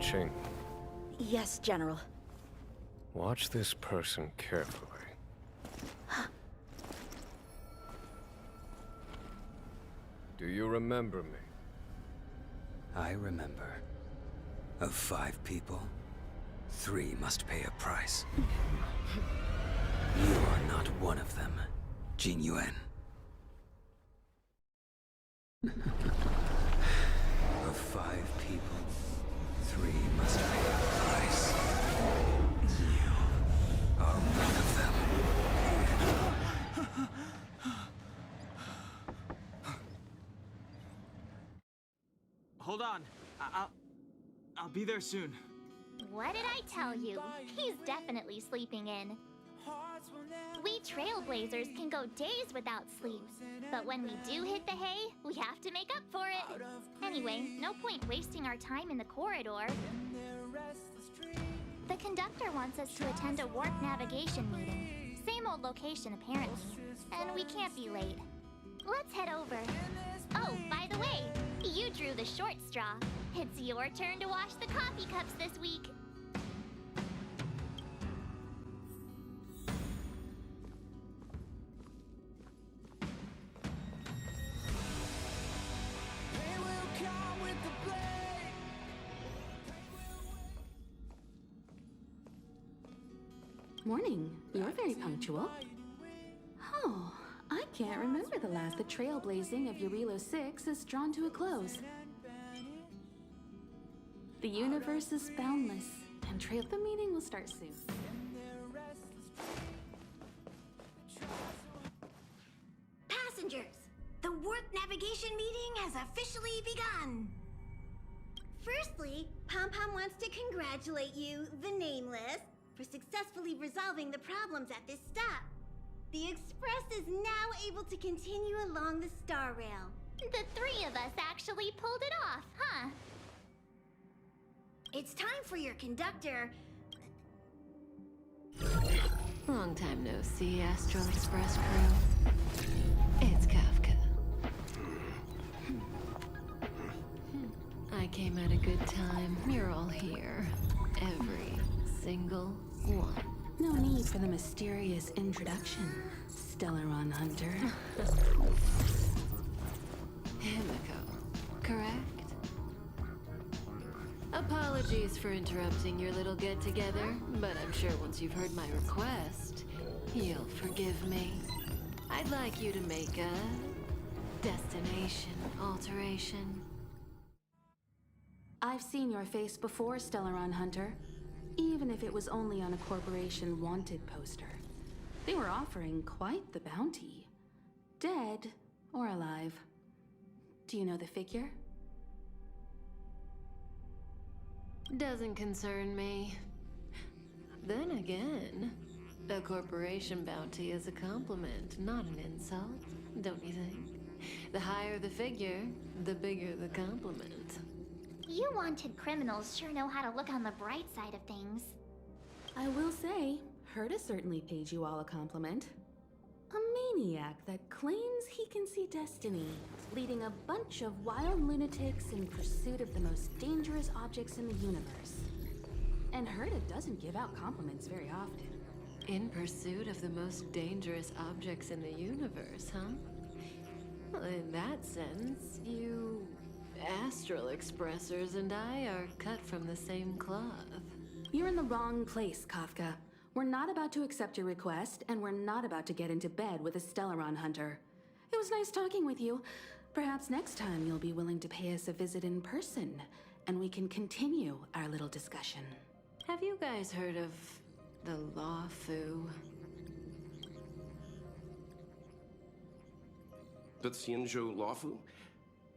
Ching. Yes, General. Watch this person carefully. Do you remember me? I remember. Of 5 people, 3 must pay a price. You are not one of them, Jin Yuan. Of 5 people, 3 must pay a price. You are one of them. Hold on. I'll be there soon. What did I tell you? He's definitely sleeping in. We trailblazers can go days without sleep. But when we do hit the hay, we have to make up for it. Anyway, no point wasting our time in the corridor. The conductor wants us to attend a warp navigation meeting. Same old location, apparently. And we can't be late. Let's head over. Oh, by the way, you drew the short straw. It's your turn to wash the coffee cups this week. Morning. You're very punctual. Oh, I can't remember the last the trailblazing of Eurilo 6 is drawn to a close. The universe is boundless, and the meeting will start soon. Passengers, the warp navigation meeting has officially begun. Firstly, Pom-Pom wants to congratulate you, the Nameless, for successfully resolving the problems at this stop. The Express is now able to continue along the Star Rail. The 3 of us actually pulled it off, huh? It's time for your conductor. Long time no see, Astral Express crew. It's Kafka. I came at a good time. You're all here. Every single one. No need for the mysterious introduction, Stellaron Hunter. Himiko, correct? Apologies for interrupting your little get-together, but I'm sure once you've heard my request, you'll forgive me. I'd like you to make a destination alteration. I've seen your face before, Stellaron Hunter. Even if it was only on a corporation wanted poster. They were offering quite the bounty. Dead or alive. Do you know the figure? Doesn't concern me. Then again, a corporation bounty is a compliment, not an insult, don't you think? The higher the figure, the bigger the compliment. You wanted criminals sure know how to look on the bright side of things. I will say, Herta certainly paid you all a compliment. A maniac that claims he can see destiny, leading a bunch of wild lunatics in pursuit of the most dangerous objects in the universe. And Herta doesn't give out compliments very often. In pursuit of the most dangerous objects in the universe, huh? Well, in that sense, you Astral Expressers and I are cut from the same cloth. You're in the wrong place, Kafka. We're not about to accept your request, and we're not about to get into bed with a Stellaron Hunter. It was nice talking with you. Perhaps next time you'll be willing to pay us a visit in person, and we can continue our little discussion. Have you guys heard of the Luofu? The Xianzhou Luofu?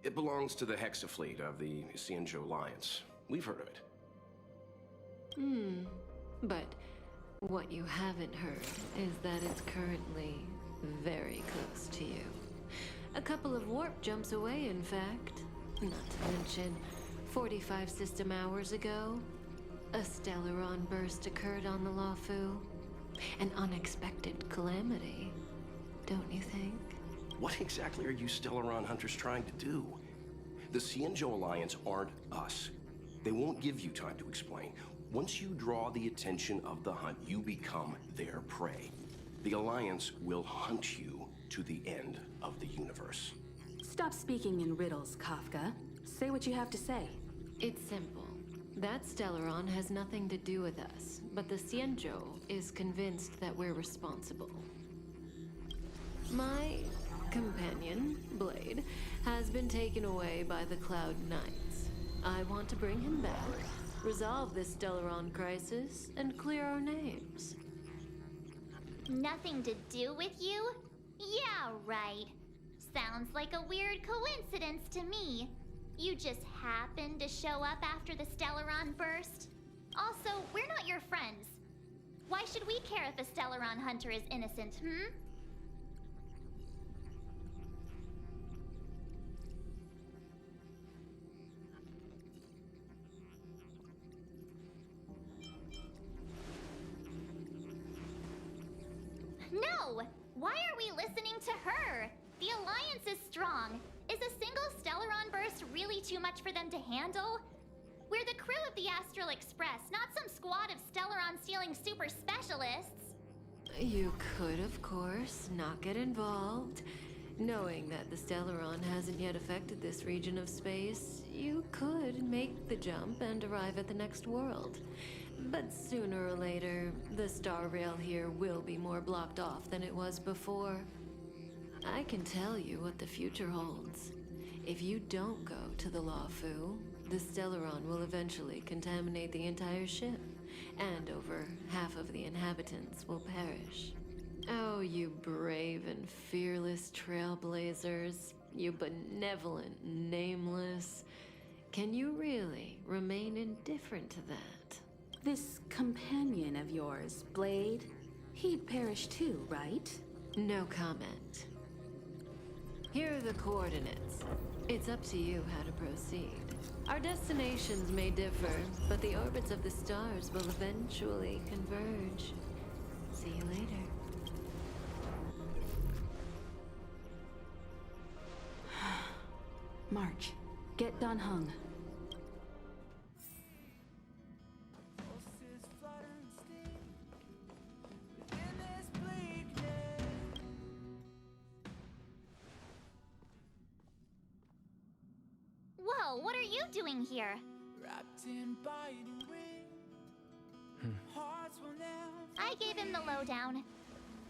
It belongs to the Hexafleet of the Xianzhou Alliance. We've heard of it. But what you haven't heard is that it's currently very close to you. A couple of warp jumps away, in fact. Not to mention, 45 system hours ago, a Stellaron burst occurred on the Luofu. An unexpected calamity, don't you think? What exactly are you Stellaron Hunters trying to do? The Xianzhou Alliance aren't us. They won't give you time to explain. Once you draw the attention of the hunt, you become their prey. The Alliance will hunt you to the end of the universe. Stop speaking in riddles, Kafka. Say what you have to say. It's simple. That Stellaron has nothing to do with us, but the Xianzhou is convinced that we're responsible. My companion, Blade, has been taken away by the Cloud Knights. I want to bring him back, resolve this Stellaron crisis, and clear our names. Nothing to do with you? Yeah, right. Sounds like a weird coincidence to me. You just happened to show up after the Stellaron burst? Also, we're not your friends. Why should we care if a Stellaron hunter is innocent, No! Why are we listening to her? The Alliance is strong. Is a single Stellaron burst really too much for them to handle? We're the crew of the Astral Express, not some squad of Stellaron-stealing super specialists. You could, of course, not get involved. Knowing that the Stellaron hasn't yet affected this region of space, you could make the jump and arrive at the next world. But sooner or later, the star rail here will be more blocked off than it was before. I can tell you what the future holds. If you don't go to the Luofu, the Stellaron will eventually contaminate the entire ship, and over half of the inhabitants will perish. Oh, you brave and fearless trailblazers, you benevolent nameless. Can you really remain indifferent to that? This companion of yours, Blade, he'd perish too, right? No comment. Here are the coordinates. It's up to you how to proceed. Our destinations may differ, but the orbits of the stars will eventually converge. See you later. March, get Dan Heng. Whoa, what are you doing here? I gave him the lowdown.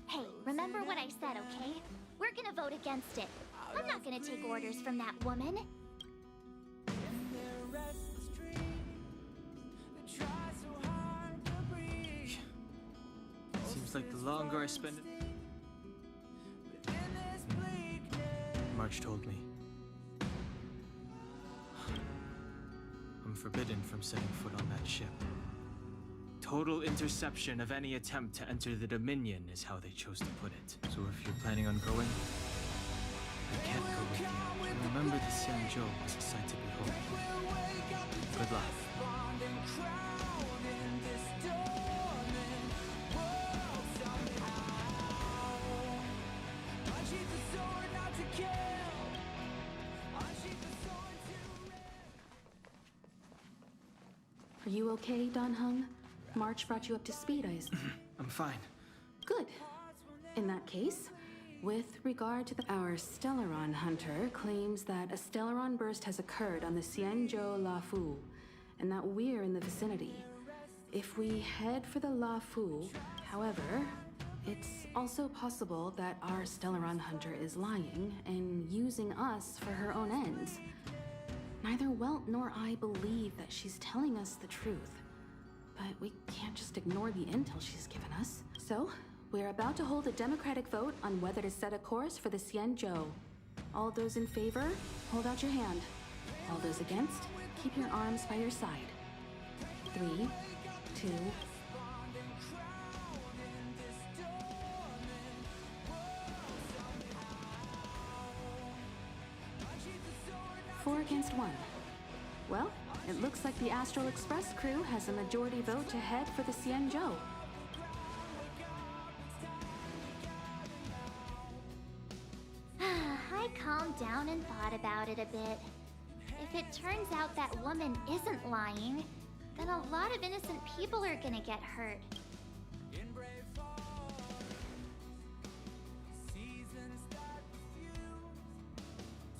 Hey, remember what I said, okay? We're gonna vote against it. I'm not gonna take orders from that woman. Seems like the longer I spend it... March told me. I'm forbidden from setting foot on that ship. Total interception of any attempt to enter the Dominion is how they chose to put it. So if you're planning on going, I can't go with you. And remember the Xianzhou was a sight to behold. Good luck. Are you okay, Dan Heng? March brought you up to speed, I assume. I'm fine. Good. In that case, with regard to our Stellaron hunter claims that a Stellaron burst has occurred on the Xianzhou Luofu, and that we're in the vicinity. If we head for the Luofu, however, it's also possible that our Stellaron hunter is lying and using us for her own ends. Neither Welt nor I believe that she's telling us the truth. But we can't just ignore the intel she's given us. So, we're about to hold a democratic vote on whether to set a course for the Xianzhou. All those in favor, hold out your hand. All those against, keep your arms by your side. 3, 2... Four against one. Well, it looks like the Astral Express crew has a majority vote to head for the Xianzhou. I calmed down and thought about it a bit. If it turns out that woman isn't lying, then a lot of innocent people are gonna get hurt.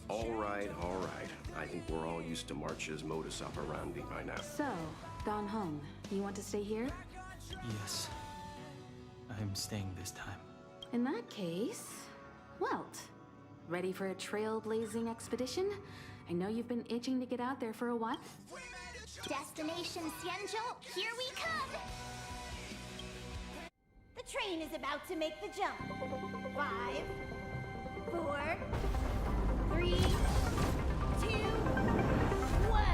All right, all right. I think we're all used to March's modus operandi by now. So, Don Hung, you want to stay here? Yes. I'm staying this time. In that case, Welt. Ready for a trailblazing expedition? I know you've been itching to get out there for a while. Destination Xianzhou, here we come! The train is about to make the jump. 5, 4, 3, 2, 1.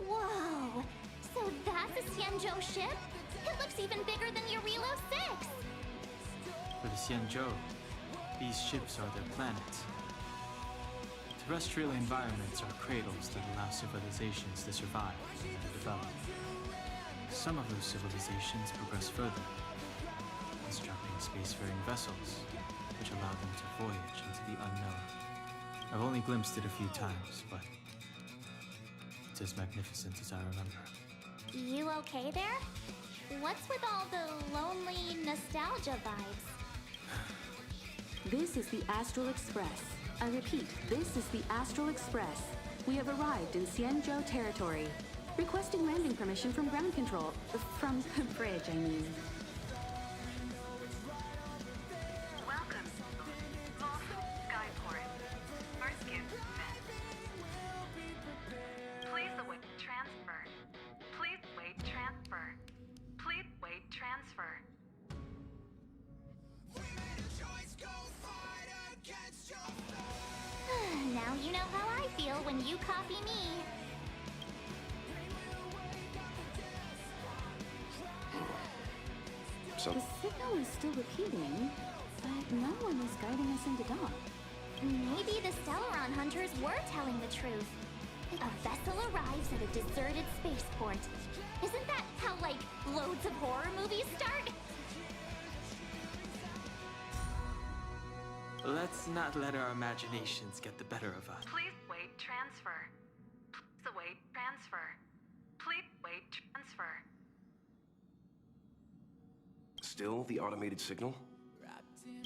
Whoa! So that's a Xianzhou ship? It looks even bigger than your Relo 6! For the Xianzhou, these ships are their planets. Terrestrial environments are cradles that allow civilizations to survive and develop. Some of those civilizations progress further, constructing spacefaring vessels, which allow them to voyage into the unknown. I've only glimpsed it a few times, but it's as magnificent as I remember. You okay there? What's with all the lonely nostalgia vibes? This is the Astral Express. I repeat, this is the Astral Express. We have arrived in Xianzhou territory. Requesting landing permission from ground control. From the bridge, I mean. Welcome. Luofu Skyport. First gift sent. Please await transfer. Please wait transfer. Please wait transfer. Now you know how I feel when you copy me. So, The signal is still repeating, but no one is guiding us into dock. Maybe the Stellaron hunters were telling the truth. A vessel arrives at a deserted spaceport. Isn't that how, like, loads of horror movies start? Let's not let our imaginations get the better of us. Please wait transfer. Please await transfer. Please wait transfer. still the automated signal?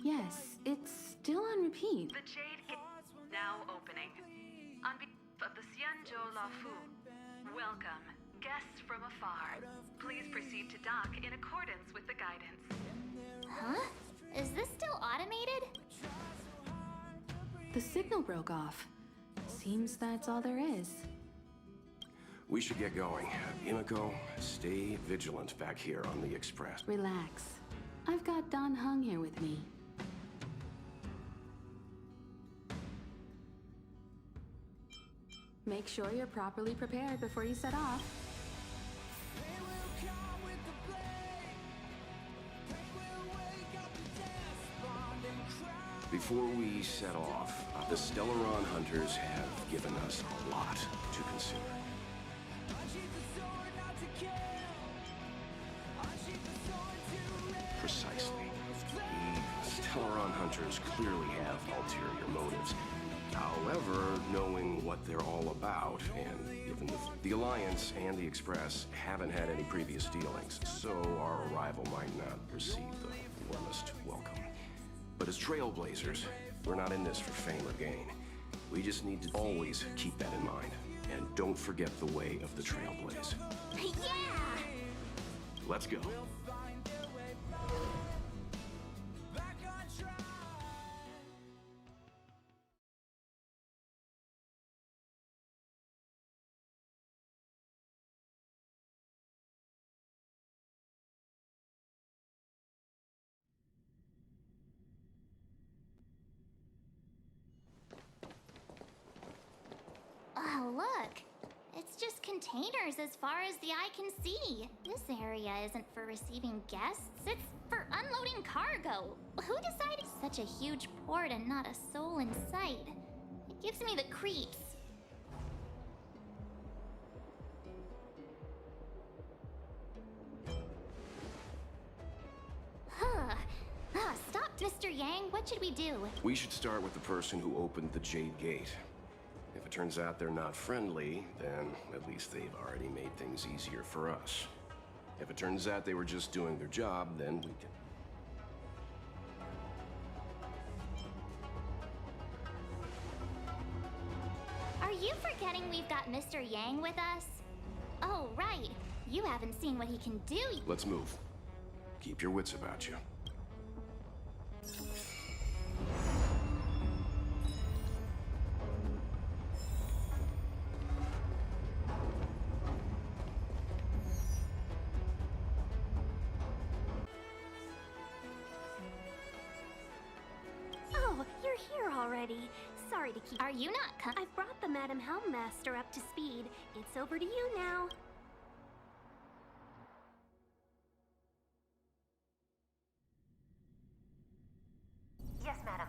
Yes, it's still on repeat. The Jade Gate now opening. On behalf of the Xianzhou Luofu, welcome, guests from afar. Please proceed to dock in accordance with the guidance. Huh? Is this still automated? The signal broke off. Seems that's all there is. We should get going. Imiko, stay vigilant back here on the Express. Relax. I've got Don Hung here with me. Make sure you're properly prepared before you set off. Before we set off, the Stellaron hunters have given us a lot to consider. Precisely. The Stellaron hunters clearly have ulterior motives. However, knowing what they're all about, and given the Alliance and the Express haven't had any previous dealings, so our arrival might not receive the warmest welcome. But as trailblazers, we're not in this for fame or gain. We just need to always keep that in mind. And don't forget the way of the trailblaze. Yeah! Let's go. Oh, look. It's just containers as far as the eye can see. This area isn't for receiving guests, it's for unloading cargo. Who decided such a huge port and not a soul in sight? It gives me the creeps. Mr. Yang, what should we do? We should start with the person who opened the Jade Gate. If it turns out they're not friendly, then at least they've already made things easier for us. If it turns out they were just doing their job, then we can... Are you forgetting we've got Mr. Yang with us? Oh, right. You haven't seen what he can do. Let's move. Keep your wits about you. Oh, you're here already. Sorry to keep... Are you not I've brought the Madam Helmmaster up to speed. It's over to you now. Yes, madam.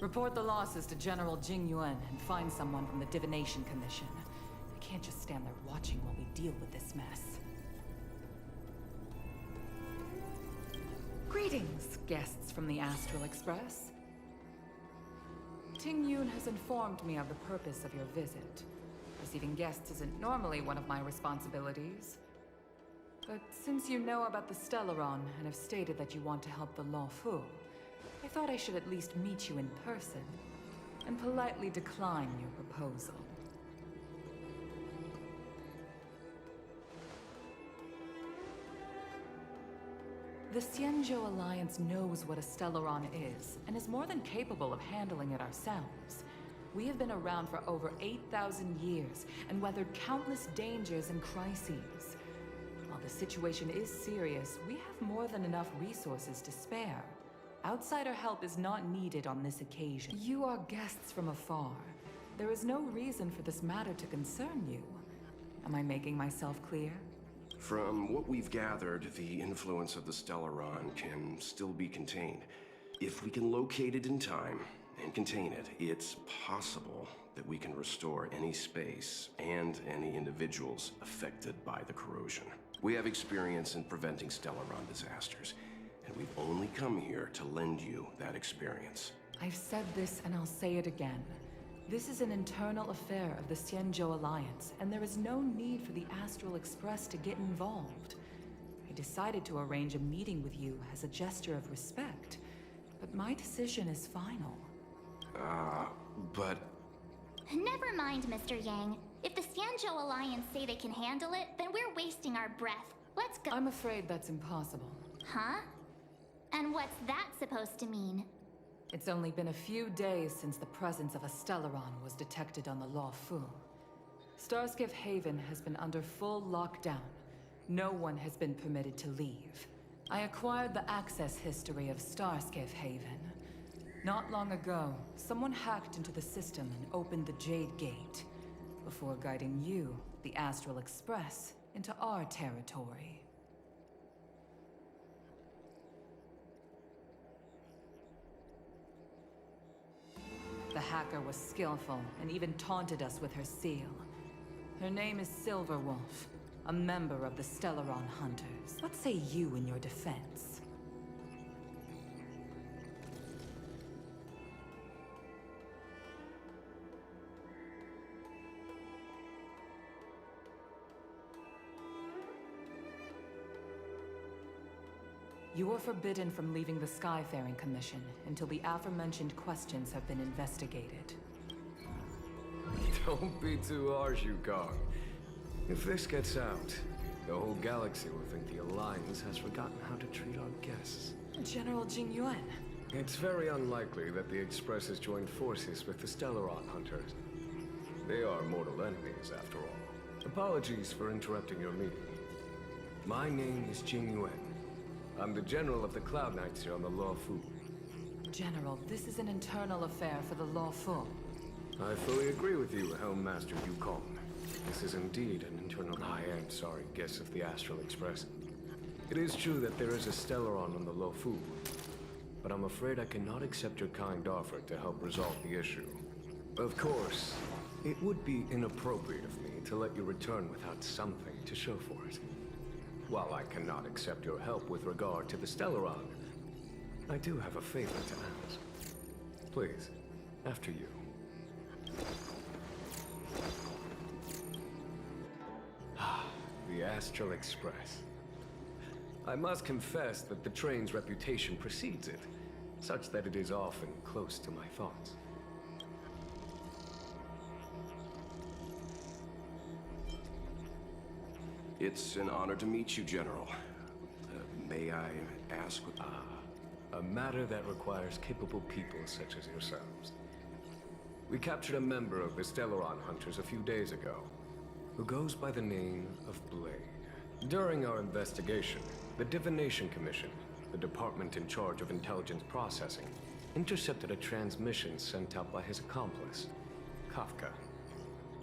Report the losses to General Jing Yuan and find someone from the Divination Commission. I can't just stand there watching while we deal with this mess. Greetings, guests from the Astral Express. Ting Yun has informed me of the purpose of your visit. Receiving guests isn't normally one of my responsibilities. But since you know about the Stellaron and have stated that you want to help the Luofu, I thought I should at least meet you in person and politely decline your proposal. The Xianzhou Alliance knows what a Stellaron is, and is more than capable of handling it ourselves. We have been around for over 8,000 years, and weathered countless dangers and crises. While the situation is serious, we have more than enough resources to spare. Outsider help is not needed on this occasion. You are guests from afar. There is no reason for this matter to concern you. Am I making myself clear? From what we've gathered, the influence of the Stellaron can still be contained. If we can locate it in time and contain it, it's possible that we can restore any space and any individuals affected by the corrosion. We have experience in preventing Stellaron disasters, and we've only come here to lend you that experience. I've said this and I'll say it again. This is an internal affair of the Xianzhou Alliance, and there is no need for the Astral Express to get involved. I decided to arrange a meeting with you as a gesture of respect, but my decision is final. But... Never mind, Mr. Yang. If the Xianzhou Alliance say they can handle it, then we're wasting our breath. Let's go. I'm afraid that's impossible. Huh? And what's that supposed to mean? It's only been a few days since the presence of a Stellaron was detected on the Luofu. Starskiff Haven has been under full lockdown. No one has been permitted to leave. I acquired the access history of Starskiff Haven. Not long ago, someone hacked into the system and opened the Jade Gate, before guiding you, the Astral Express, into our territory. The hacker was skillful and even taunted us with her seal. Her name is Silverwolf, a member of the Stellaron Hunters. What say you in your defense? You are forbidden from leaving the Skyfaring Commission until the aforementioned questions have been investigated. Don't be too harsh, Yukong. If this gets out, the whole galaxy will think the Alliance has forgotten how to treat our guests. General Jing Yuan. It's very unlikely that the Express has joined forces with the Stellaron Hunters. They are mortal enemies, after all. Apologies for interrupting your meeting. My name is Jing Yuan. I'm the General of the Cloud Knights here on the Luofu. General, this is an internal affair for the Luofu. I fully agree with you, Helmmaster Yukong. This is indeed an internal... I am sorry, guests of the Astral Express. It is true that there is a Stellaron on the Luofu, but I'm afraid I cannot accept your kind offer to help resolve the issue. Of course, it would be inappropriate of me to let you return without something to show for it. While I cannot accept your help with regard to the Stellaron, I do have a favor to ask. Please, after you. The Astral Express. I must confess that the train's reputation precedes it, such that it is often close to my thoughts. It's an honor to meet you, General. May I ask what... A matter that requires capable people such as yourselves. We captured a member of the Stellaron Hunters a few days ago, who goes by the name of Plein. During our investigation, the Divination Commission, the department in charge of intelligence processing, intercepted a transmission sent out by his accomplice, Kafka,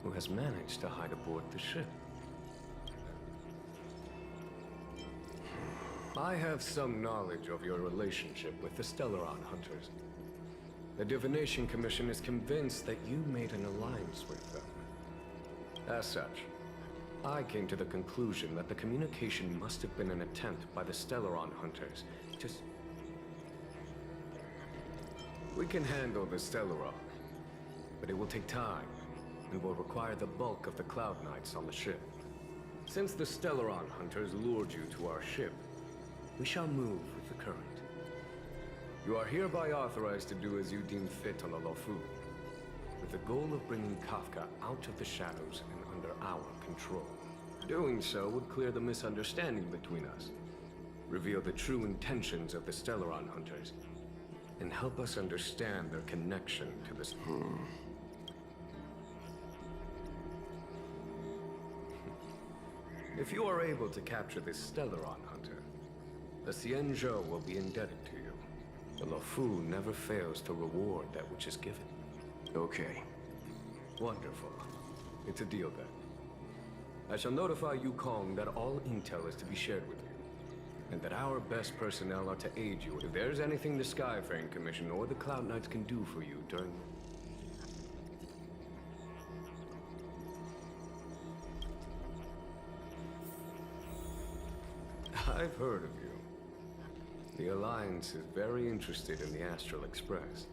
who has managed to hide aboard the ship. I have some knowledge of your relationship with the Stellaron Hunters. The Divination Commission is convinced that you made an alliance with them. As such, I came to the conclusion that the communication must have been an attempt by the Stellaron Hunters to... We can handle the Stellaron, but it will take time and will require the bulk of the Cloud Knights on the ship. Since the Stellaron Hunters lured you to our ship, we shall move with the current. You are hereby authorized to do as you deem fit on the Luofu, with the goal of bringing Kafka out of the shadows and under our control. Doing so would clear the misunderstanding between us, reveal the true intentions of the Stellaron Hunters, and help us understand their connection to this... If you are able to capture this Stellaron Hunter, the Xianzhou will be indebted to you. The Luofu never fails to reward that which is given. Okay. Wonderful. It's a deal then. I shall notify Yukong that all intel is to be shared with you, and that our best personnel are to aid you if there's anything the Skyfaring Commission or the Cloud Knights can do for you during... I've heard of you. The Alliance is very interested in the Astral Express.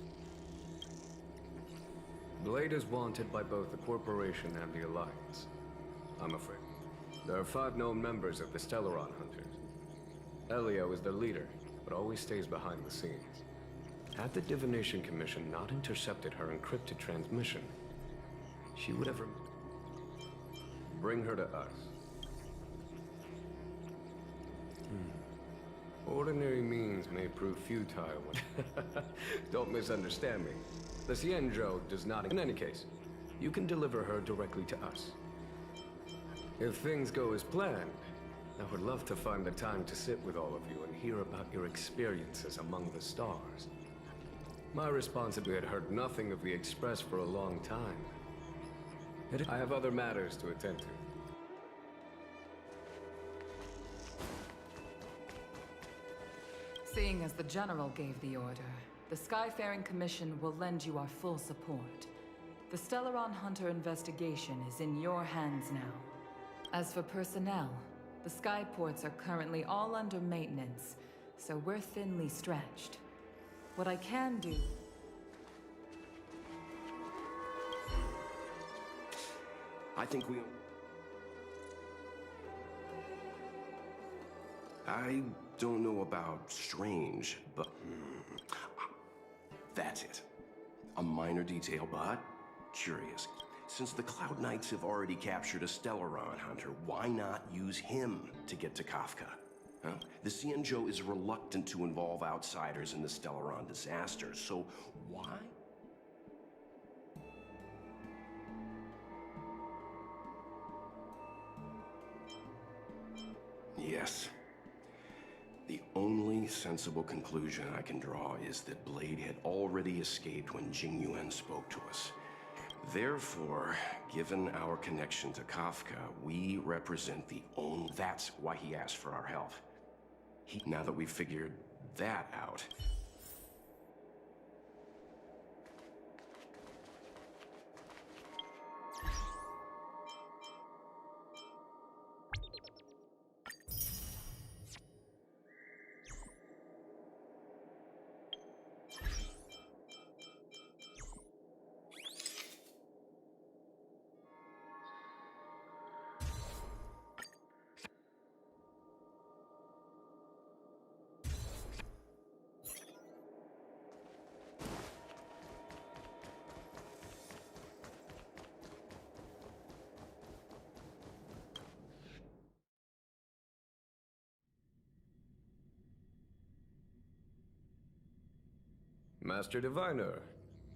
Blade is wanted by both the Corporation and the Alliance, I'm afraid. There are 5 known members of the Stellaron Hunters. Elio is their leader, but always stays behind the scenes. Had the Divination Commission not intercepted her encrypted transmission, she would have... Bring her to us. Ordinary means may prove futile when... Don't misunderstand me. The Xianzhou does not... In any case, you can deliver her directly to us. If things go as planned, I would love to find the time to sit with all of you and hear about your experiences among the stars. My responsibility had heard nothing of the Express for a long time. I have other matters to attend to. Seeing as the General gave the order, the Skyfaring Commission will lend you our full support. The Stellaron Hunter investigation is in your hands now. As for personnel, the Skyports are currently all under maintenance, so we're thinly stretched. What I can do... I think we... I don't know about strange, but... That's it. A minor detail, but curious. Since the Cloud Knights have already captured a Stellaron Hunter, why not use him to get to Kafka? Huh? The Xianzhou is reluctant to involve outsiders in the Stellaron disaster, so why? Yes. The only sensible conclusion I can draw is that Blade had already escaped when Jing Yuan spoke to us. Therefore, given our connection to Kafka, we represent the only... That's why he asked for our help. Now that we've figured that out... Master Diviner,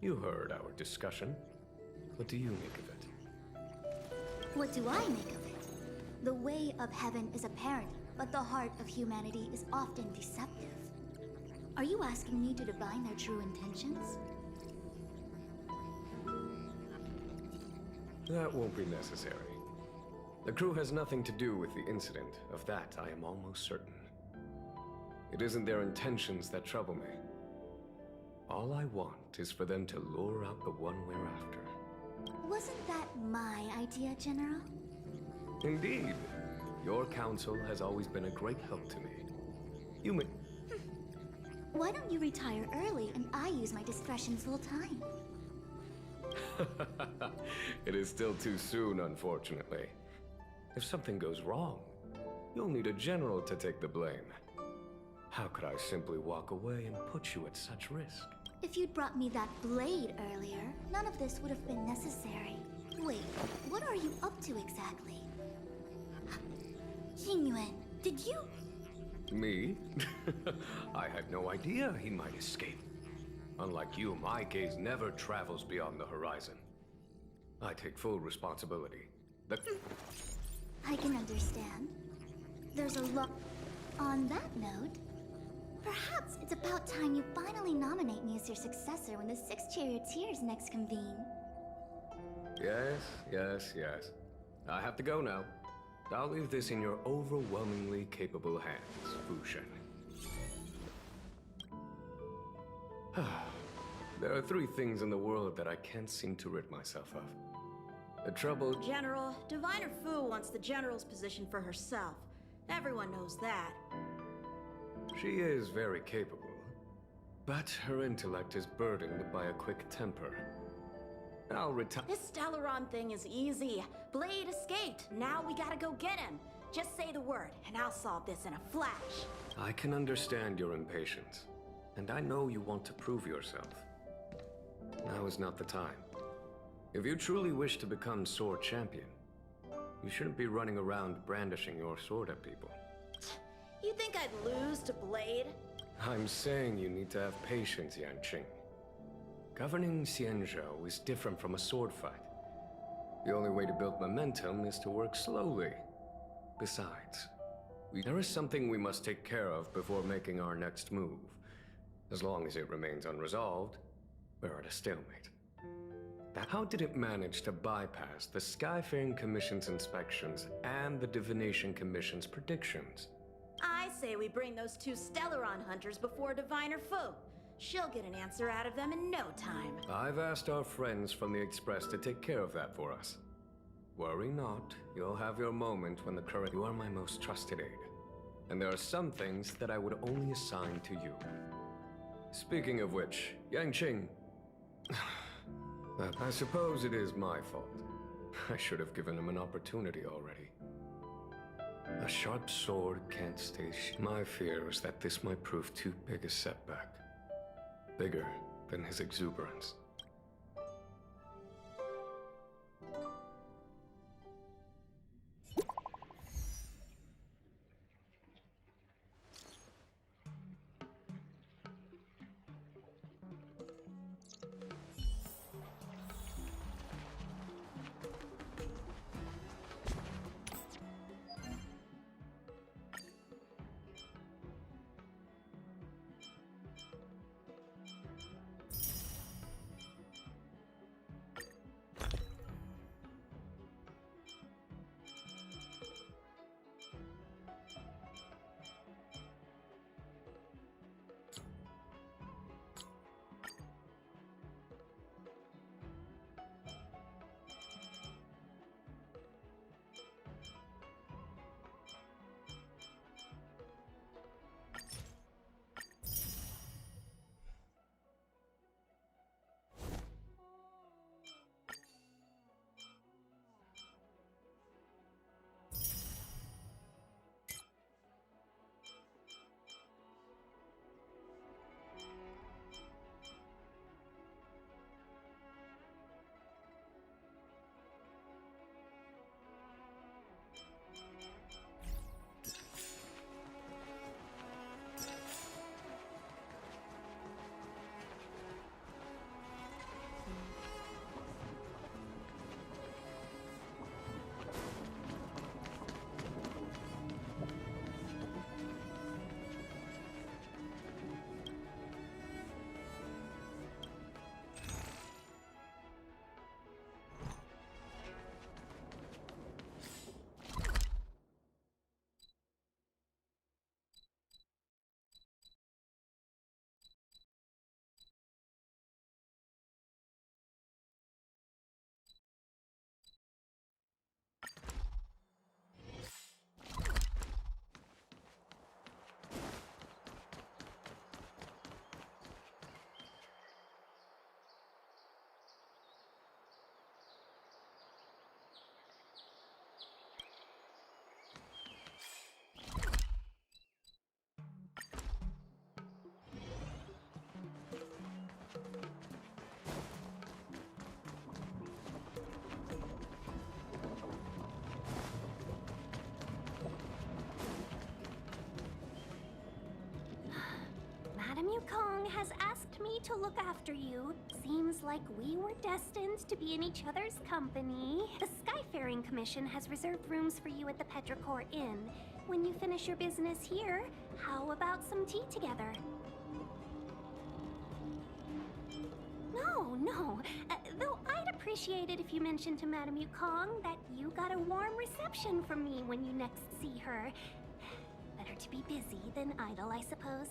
you heard our discussion. What do you make of it? What do I make of it? The way of heaven is apparent, but the heart of humanity is often deceptive. Are you asking me to divine their true intentions? That won't be necessary. The crew has nothing to do with the incident. Of that, I am almost certain. It isn't their intentions that trouble me. All I want is for them to lure out the one we're after. Wasn't that my idea, General? Indeed. Your counsel has always been a great help to me. You may... Why don't you retire early and I use my discretion full time? It is still too soon, unfortunately. If something goes wrong, you'll need a general to take the blame. How could I simply walk away and put you at such risk? If you'd brought me that blade earlier, none of this would have been necessary. Wait, what are you up to exactly? Yingyuan, did you... Me? I had no idea he might escape. Unlike you, my gaze never travels beyond the horizon. I take full responsibility. I can understand. There's a lot... On that note, perhaps it's about time you finally nominate me as your successor when the Six Charioteers next convene. Yes. I have to go now. I'll leave this in your overwhelmingly capable hands, Fushen. There are three things in the world that I can't seem to rid myself of. The trouble... General, Diviner Fu wants the General's position for herself. Everyone knows that. She is very capable, but her intellect is burdened by a quick temper. I'll retire... This Stellaron thing is easy. Blade escaped. Now we gotta go get him. Just say the word, and I'll solve this in a flash. I can understand your impatience, and I know you want to prove yourself. Now is not the time. If you truly wish to become sword champion, you shouldn't be running around brandishing your sword at people. You think I'd lose to Blade? I'm saying you need to have patience, Yanqing. Governing Xianzhou is different from a sword fight. The only way to build momentum is to work slowly. Besides, there is something we must take care of before making our next move. As long as it remains unresolved, we're at a stalemate. How did it manage to bypass the Skyfaring Commission's inspections and the Divination Commission's predictions? I say we bring those two Stellaron hunters before Diviner Fu. She'll get an answer out of them in no time. I've asked our friends from the Express to take care of that for us. Worry not, you'll have your moment when the current... You are my most trusted aide. And there are some things that I would only assign to you. Speaking of which, Yanqing... I suppose it is my fault. I should have given him an opportunity already. A sharp sword can't stay... My fear is that this might prove too big a setback. Bigger than his exuberance. to look after you. Seems like we were destined to be in each other's company. The Skyfaring Commission has reserved rooms for you at the Petrichor Inn. When you finish your business here, how about some tea together? No. Though I'd appreciate it if you mentioned to Madame Yukong that you got a warm reception from me when you next see her. Better to be busy than idle, I suppose.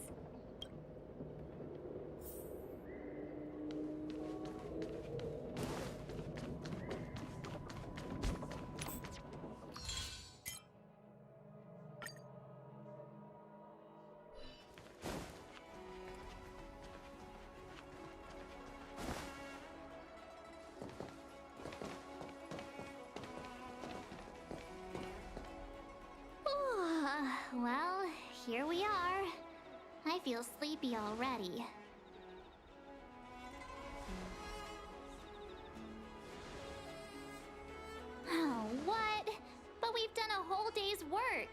Well, here we are. I feel sleepy already. Oh, what? But we've done a whole day's work.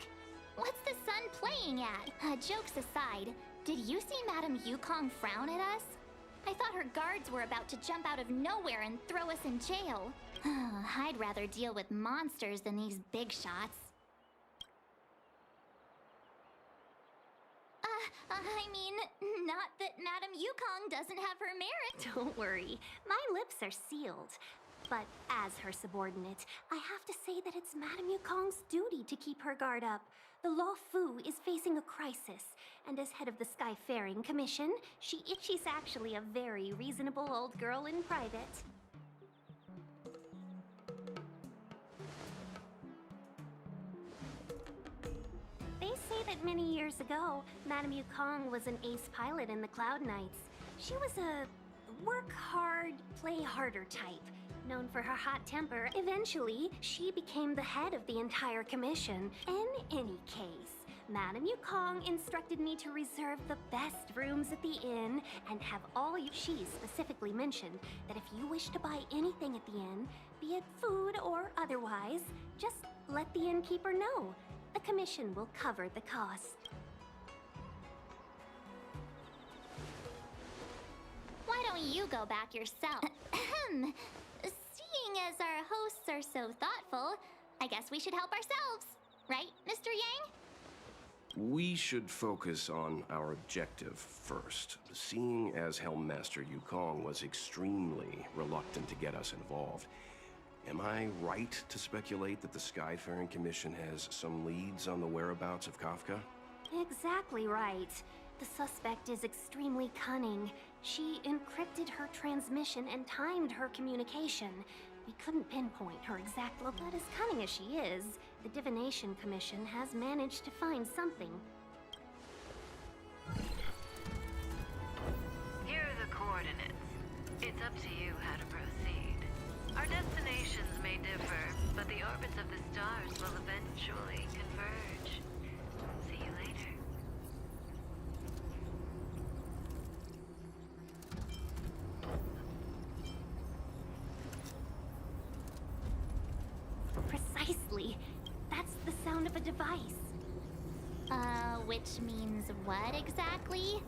What's the sun playing at? Jokes aside, did you see Madame Yukong frown at us? I thought her guards were about to jump out of nowhere and throw us in jail. I'd rather deal with monsters than these big shots. I mean, not that Madame Yukong doesn't have her merit. Don't worry, my lips are sealed. But as her subordinate, I have to say that it's Madame Yukong's duty to keep her guard up. The Luofu is facing a crisis, and as head of the Skyfaring Commission, she's actually a very reasonable old girl in private. They say that many years ago, Madame Yukong was an ace pilot in the Cloud Knights. She was a work hard, play harder type, known for her hot temper. Eventually, she became the head of the entire commission. In any case, Madame Yukong instructed me to reserve the best rooms at the inn and have all you. She specifically mentioned that if you wish to buy anything at the inn, be it food or otherwise, just let the innkeeper know. The commission will cover the cost. Why don't you go back yourself? Seeing as our hosts are so thoughtful, I guess we should help ourselves. Right, Mr. Yang? We should focus on our objective first. Seeing as Helmmaster Yukong was extremely reluctant to get us involved, am I right to speculate that the Skyfaring Commission has some leads on the whereabouts of Kafka? Exactly right. The suspect is extremely cunning. She encrypted her transmission and timed her communication. We couldn't pinpoint her exact location, but as cunning as she is, the Divination Commission has managed to find something. Here are the coordinates. It's up to you how to proceed. Our destinations may differ, but the orbits of the stars will eventually converge. See you later. Precisely. That's the sound of a device. Which means what exactly?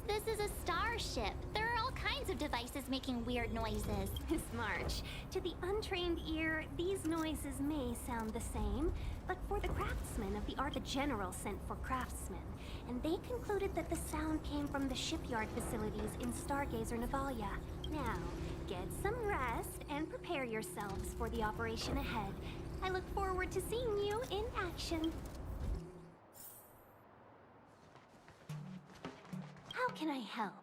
This is a starship. There are all kinds of devices making weird noises. Miss March, to the untrained ear, these noises may sound the same, but for the craftsmen of the art, the general sent for craftsmen, and they concluded that the sound came from the shipyard facilities in Stargazer Navalia. Now, get some rest and prepare yourselves for the operation ahead. I look forward to seeing you in action. How can I help?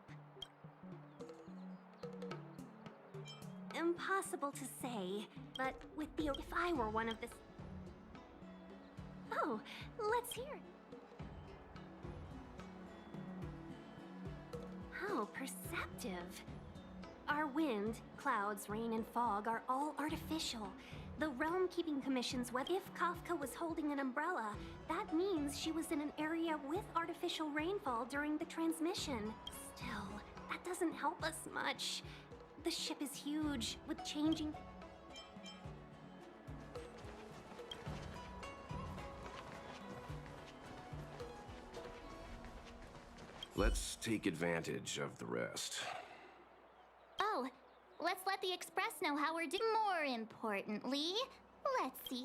Impossible to say, but with the... If I were one of the... Oh, let's hear it. How perceptive. Our wind, clouds, rain, and fog are all artificial. The Realm-Keeping Commission's weather. If Kafka was holding an umbrella, that means she was in an area with artificial rainfall during the transmission. Still, that doesn't help us much. The ship is huge, with changing... Let's take advantage of the rest. Express know how we're doing. More importantly, let's see